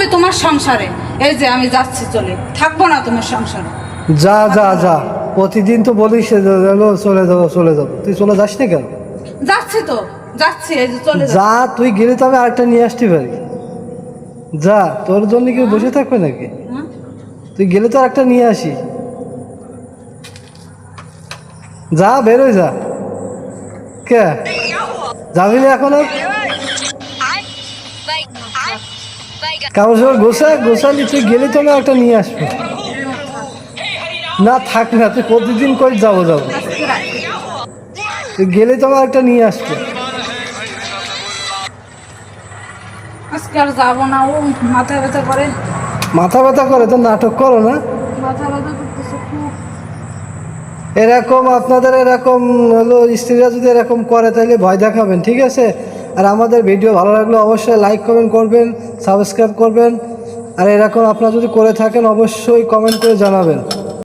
তুমি তোমার সংসারে। এই যে আমি যাচ্ছি, চলে থাকবো না তোমার সংসারে। যা যা যা, প্রতিদিন তো বলিস চলে যাবো চলে যাবো, তুই চলে যাস না কেন? যাচ্ছি তো, যাচ্ছি, এই যে চলে যা, তুই গেলে তো আমি আরেকটা নিয়ে আসতে পারি। যা, তোর জন্য কেউ বসে থাকবে নাকি? হ্যাঁ? তুই গেলে তো আরেকটা নিয়ে আসি। যা, বেরোয় যা। কে যাবি না এখন? কাগজ গোছালি, তুই গেলে তো আমি একটা নিয়ে আসবো। না থাক না, তুই প্রতিদিন করে যাবো যাবো, আজকে রাখি। তুই গেলে তো আমার একটা নিয়ে আসবো। আজকে আর যাবো না, ও মাথা ব্যথা করে। মাথা ব্যথা করে তো নাটক করো না। মাথা ব্যথা করতেছে খুব। এরকম আপনাদের এরকম হলো স্ত্রীরা যদি এরকম করে তাহলে ভয় দেখাবেন, ঠিক আছে? আর আমাদের ভিডিও ভালো লাগলে অবশ্যই লাইক কমেন্ট করবেন, সাবস্ক্রাইব করবেন। আর এরকম আপনারা যদি করে থাকেন অবশ্যই কমেন্ট করে জানাবেন।